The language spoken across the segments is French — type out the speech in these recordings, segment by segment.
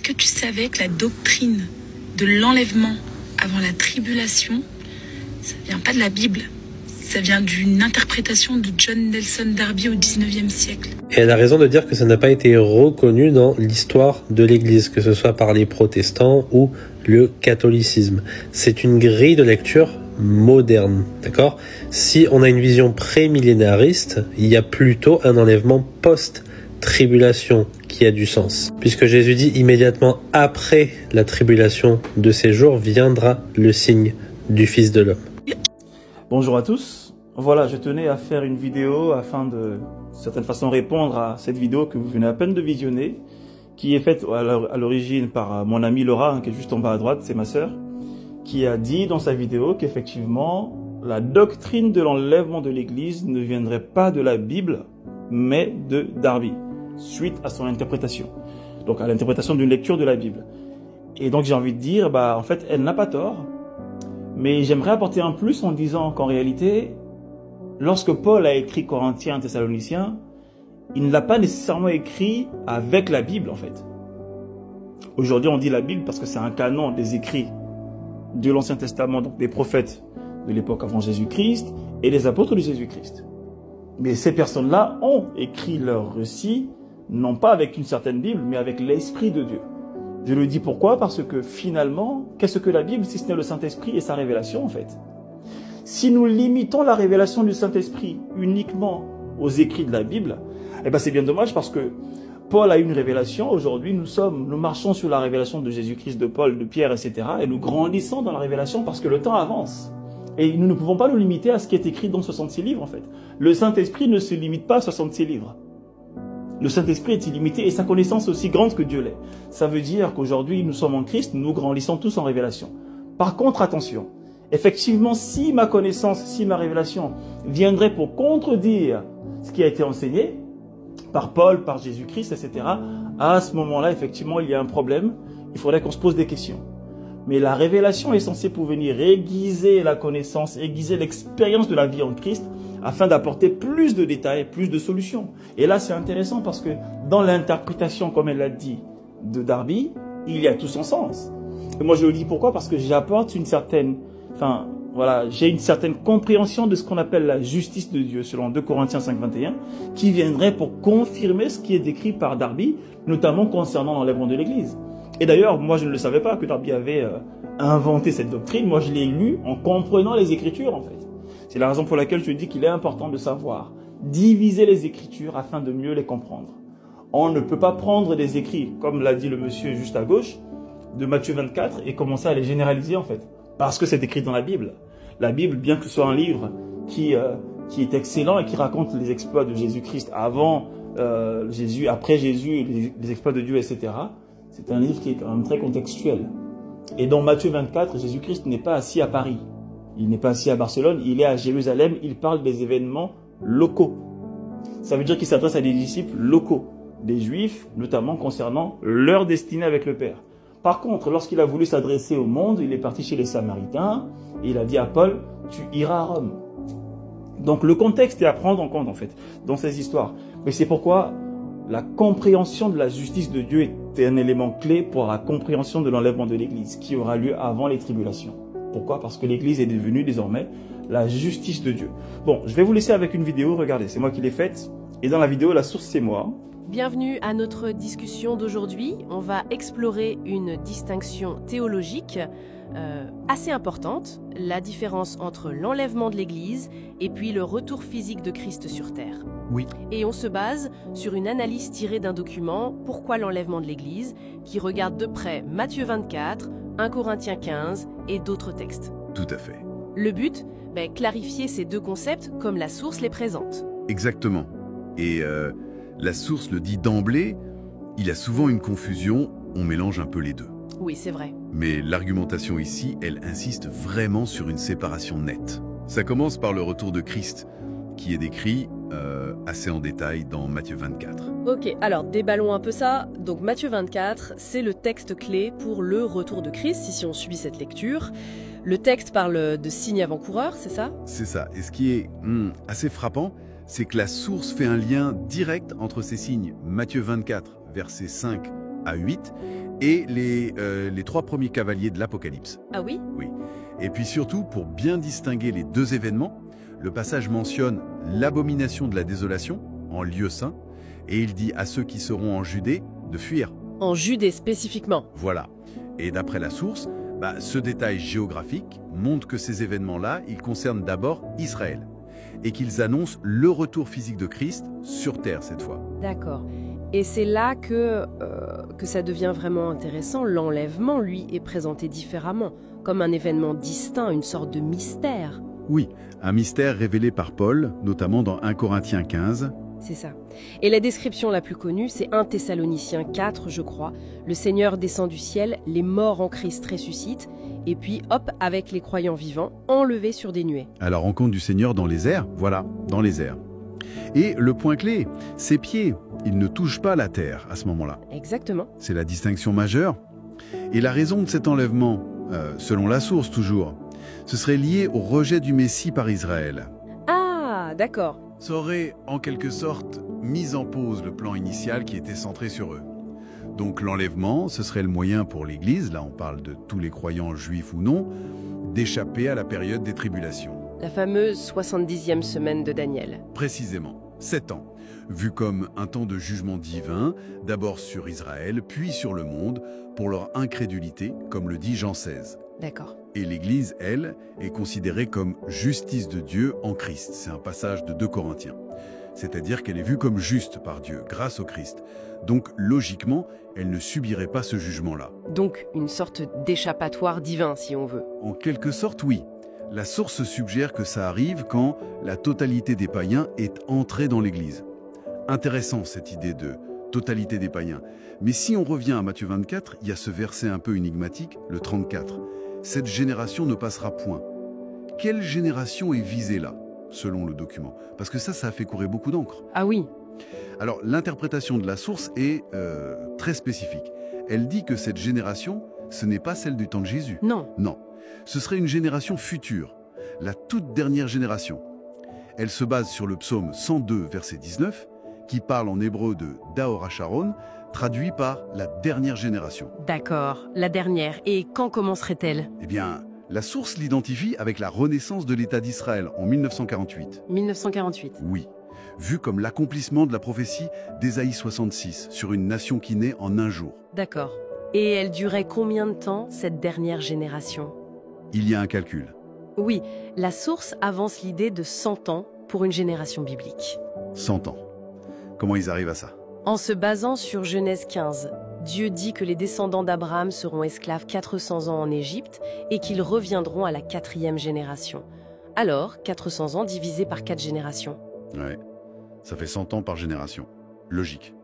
Est-ce que tu savais que la doctrine de l'enlèvement avant la tribulation, ça vient pas de la Bible, ça vient d'une interprétation de John Nelson Darby au 19e siècle. Et elle a raison de dire que ça n'a pas été reconnu dans l'histoire de l'Église, que ce soit par les protestants ou le catholicisme. C'est une grille de lecture moderne, d'accord? Si on a une vision pré-millénariste, il y a plutôt un enlèvement post-tribulation qui a du sens. Puisque Jésus dit immédiatement après la tribulation de ces jours viendra le signe du Fils de l'homme. Bonjour à tous. Voilà, je tenais à faire une vidéo afin de certaine façon répondre à cette vidéo que vous venez à peine de visionner, qui est faite à l'origine par mon amie Laura, qui est juste en bas à droite, c'est ma sœur, qui a dit dans sa vidéo qu'effectivement, la doctrine de l'enlèvement de l'Église ne viendrait pas de la Bible, mais de Darby, suite à son interprétation. Donc à l'interprétation d'une lecture de la Bible. Et donc j'ai envie de dire, en fait, elle n'a pas tort, mais j'aimerais apporter un plus en disant qu'en réalité, lorsque Paul a écrit Corinthiens, Thessaloniciens, il ne l'a pas nécessairement écrit avec la Bible en fait. Aujourd'hui on dit la Bible parce que c'est un canon des écrits de l'Ancien Testament, donc des prophètes de l'époque avant Jésus-Christ et des apôtres de Jésus-Christ. Mais ces personnes-là ont écrit leur récit, non pas avec une certaine Bible, mais avec l'Esprit de Dieu. Je le dis pourquoi? Parce que finalement, qu'est-ce que la Bible si ce n'est le Saint-Esprit et sa révélation en fait? Si nous limitons la révélation du Saint-Esprit uniquement aux écrits de la Bible, c'est bien dommage parce que Paul a eu une révélation. Aujourd'hui, nous marchons sur la révélation de Jésus-Christ, de Paul, de Pierre, etc. Et nous grandissons dans la révélation parce que le temps avance. Et nous ne pouvons pas nous limiter à ce qui est écrit dans 66 livres en fait. Le Saint-Esprit ne se limite pas à 66 livres. Le Saint-Esprit est illimité et sa connaissance est aussi grande que Dieu l'est. Ça veut dire qu'aujourd'hui, nous sommes en Christ, nous grandissons tous en révélation. Par contre, attention, effectivement, si ma connaissance, si ma révélation viendrait pour contredire ce qui a été enseigné par Paul, par Jésus-Christ, etc., à ce moment-là, effectivement, il y a un problème. Il faudrait qu'on se pose des questions. Mais la révélation est censée pour venir aiguiser la connaissance, aiguiser l'expérience de la vie en Christ, afin d'apporter plus de détails, plus de solutions. Et là, c'est intéressant parce que dans l'interprétation, comme elle l'a dit, de Darby, il y a tout son sens. Et moi, je le dis pourquoi? Parce que j'apporte une certaine, j'ai une certaine compréhension de ce qu'on appelle la justice de Dieu, selon 2 Corinthiens 5, 21, qui viendrait pour confirmer ce qui est décrit par Darby, notamment concernant l'enlèvement de l'Église. Et d'ailleurs, moi, je ne le savais pas que Darby avait inventé cette doctrine. Moi, je l'ai lu en comprenant les Écritures, en fait. C'est la raison pour laquelle je dis qu'il est important de savoir diviser les Écritures afin de mieux les comprendre. On ne peut pas prendre des écrits, comme l'a dit le monsieur juste à gauche, de Matthieu 24 et commencer à les généraliser, en fait. Parce que c'est écrit dans la Bible. La Bible, bien que ce soit un livre qui est excellent et qui raconte les exploits de Jésus-Christ avant Jésus, après Jésus, les exploits de Dieu, etc., c'est un livre qui est quand même très contextuel. Et dans Matthieu 24, Jésus-Christ n'est pas assis à Paris. Il n'est pas assis à Barcelone, il est à Jérusalem, il parle des événements locaux. Ça veut dire qu'il s'adresse à des disciples locaux, des Juifs, notamment concernant leur destinée avec le Père. Par contre, lorsqu'il a voulu s'adresser au monde, il est parti chez les Samaritains et il a dit à Paul, tu iras à Rome. Donc le contexte est à prendre en compte en fait, dans ces histoires. Mais c'est pourquoi la compréhension de la justice de Dieu est un élément clé pour la compréhension de l'enlèvement de l'Église, qui aura lieu avant les tribulations. Pourquoi? Parce que l'Église est devenue désormais la justice de Dieu. Bon, je vais vous laisser avec une vidéo, regardez, c'est moi qui l'ai faite. Et dans la vidéo, la source c'est moi. Bienvenue à notre discussion d'aujourd'hui. On va explorer une distinction théologique assez importante, la différence entre l'enlèvement de l'Église et puis le retour physique de Christ sur terre. Oui. Et on se base sur une analyse tirée d'un document « Pourquoi l'enlèvement de l'Église ?» qui regarde de près Matthieu 24, 1 Corinthiens 15 et d'autres textes. Tout à fait. Le but, clarifier ces deux concepts comme la source les présente. Exactement. Et la source le dit d'emblée, il y a souvent une confusion, on mélange un peu les deux. Oui, c'est vrai. Mais l'argumentation ici, elle insiste vraiment sur une séparation nette. Ça commence par le retour de Christ, qui est décrit assez en détail dans Matthieu 24. Ok, alors déballons un peu ça. Donc Matthieu 24, c'est le texte clé pour le retour de Christ, si on suit cette lecture. Le texte parle de signes avant-coureurs, c'est ça? C'est ça. Et ce qui est assez frappant, c'est que la source fait un lien direct entre ces signes. Matthieu 24, versets 5 à 8, et les 3 premiers cavaliers de l'Apocalypse. Ah oui? Oui. Et puis surtout, pour bien distinguer les 2 événements, le passage mentionne l'abomination de la désolation en lieu saint, et il dit à ceux qui seront en Judée de fuir. En Judée spécifiquement. Voilà. Et d'après la source, ce détail géographique montre que ces événements-là, ils concernent d'abord Israël, et qu'ils annoncent le retour physique de Christ sur terre cette fois. D'accord. Et c'est là que ça devient vraiment intéressant. L'enlèvement, lui, est présenté différemment, comme un événement distinct, une sorte de mystère. Oui, un mystère révélé par Paul, notamment dans 1 Corinthiens 15. C'est ça. Et la description la plus connue, c'est 1 Thessaloniciens 4, je crois. Le Seigneur descend du ciel, les morts en Christ ressuscitent, et puis hop, avec les croyants vivants, enlevés sur des nuées. À la rencontre du Seigneur dans les airs, voilà, dans les airs. Et le point clé, ses pieds, ils ne touchent pas la terre à ce moment-là. Exactement. C'est la distinction majeure. Et la raison de cet enlèvement, selon la source toujours, ce serait lié au rejet du Messie par Israël. Ah, d'accord. Ça aurait, en quelque sorte, mis en pause le plan initial qui était centré sur eux. Donc l'enlèvement, ce serait le moyen pour l'Église, là on parle de tous les croyants juifs ou non, d'échapper à la période des tribulations. La fameuse 70e semaine de Daniel. Précisément, 7 ans, vu comme un temps de jugement divin, d'abord sur Israël, puis sur le monde, pour leur incrédulité, comme le dit Jean 16. D'accord. Et l'Église, elle, est considérée comme justice de Dieu en Christ. C'est un passage de 2 Corinthiens. C'est-à-dire qu'elle est vue comme juste par Dieu, grâce au Christ. Donc, logiquement, elle ne subirait pas ce jugement-là. Donc, une sorte d'échappatoire divin, si on veut. En quelque sorte, oui. La source suggère que ça arrive quand la totalité des païens est entrée dans l'Église. Intéressant, cette idée de totalité des païens. Mais si on revient à Matthieu 24, il y a ce verset un peu énigmatique, le 34. Cette génération ne passera point. Quelle génération est visée là, selon le document? Parce que ça a fait courir beaucoup d'encre. Ah oui. Alors, l'interprétation de la source est très spécifique. Elle dit que cette génération, ce n'est pas celle du temps de Jésus. Non. Non. Ce serait une génération future, la toute dernière génération. Elle se base sur le psaume 102, verset 19, qui parle en hébreu de Daor HaSharon, traduit par la dernière génération. D'accord, la dernière. Et quand commencerait-elle? Eh bien, la source l'identifie avec la renaissance de l'État d'Israël en 1948. 1948. Oui, vu comme l'accomplissement de la prophétie d'Ésaïe 66 sur une nation qui naît en un jour. D'accord. Et elle durait combien de temps, cette dernière génération? Il y a un calcul. Oui, la source avance l'idée de 100 ans pour une génération biblique. 100 ans. Comment ils arrivent à ça? En se basant sur Genèse 15, Dieu dit que les descendants d'Abraham seront esclaves 400 ans en Égypte et qu'ils reviendront à la 4e génération. Alors, 400 ans divisé par 4 générations. Ouais, ça fait 100 ans par génération. Logique.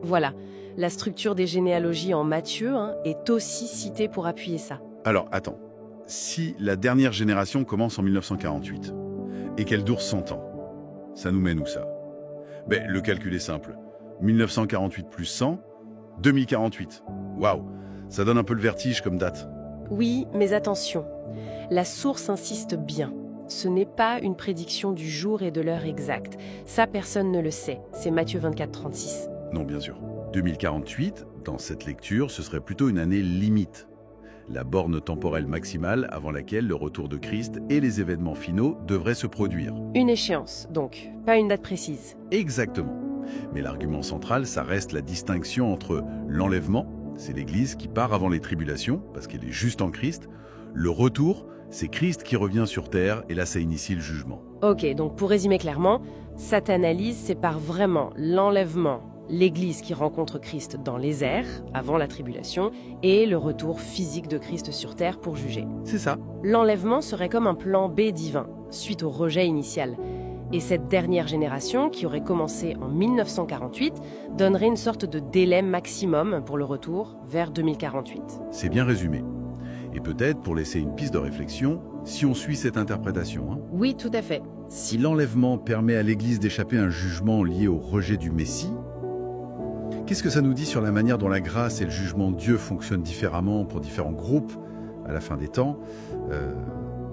Voilà, la structure des généalogies en Matthieu est aussi citée pour appuyer ça. Alors, attends. Si la dernière génération commence en 1948 et qu'elle dure 100 ans, ça nous mène où ça? Ben, le calcul est simple. 1948 plus 100, 2048. Waouh, ça donne un peu le vertige comme date. Oui, mais attention, la source insiste bien. Ce n'est pas une prédiction du jour et de l'heure exacte. Ça, personne ne le sait. C'est Matthieu 24, 36. Non, bien sûr. 2048, dans cette lecture, ce serait plutôt une année limite. La borne temporelle maximale avant laquelle le retour de Christ et les événements finaux devraient se produire. Une échéance, donc, pas une date précise. Exactement. Mais l'argument central, ça reste la distinction entre l'enlèvement, c'est l'Église qui part avant les tribulations, parce qu'elle est juste en Christ. Le retour, c'est Christ qui revient sur terre, et là ça initie le jugement. Ok, donc pour résumer clairement, cette analyse sépare vraiment l'enlèvement, l'Église qui rencontre Christ dans les airs, avant la tribulation, et le retour physique de Christ sur terre pour juger. C'est ça. L'enlèvement serait comme un plan B divin, suite au rejet initial. Et cette dernière génération, qui aurait commencé en 1948, donnerait une sorte de délai maximum pour le retour vers 2048. C'est bien résumé. Et peut-être, pour laisser une piste de réflexion, si on suit cette interprétation, Oui, tout à fait. si l'enlèvement permet à l'Église d'échapper à un jugement lié au rejet du Messie, qu'est-ce que ça nous dit sur la manière dont la grâce et le jugement de Dieu fonctionnent différemment pour différents groupes à la fin des temps,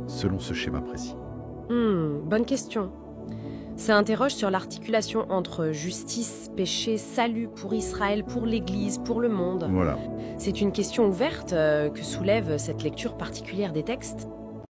selon ce schéma précis? Bonne question. Ça interroge sur l'articulation entre justice, péché, salut pour Israël, pour l'Église, pour le monde. Voilà. C'est une question ouverte que soulève cette lecture particulière des textes.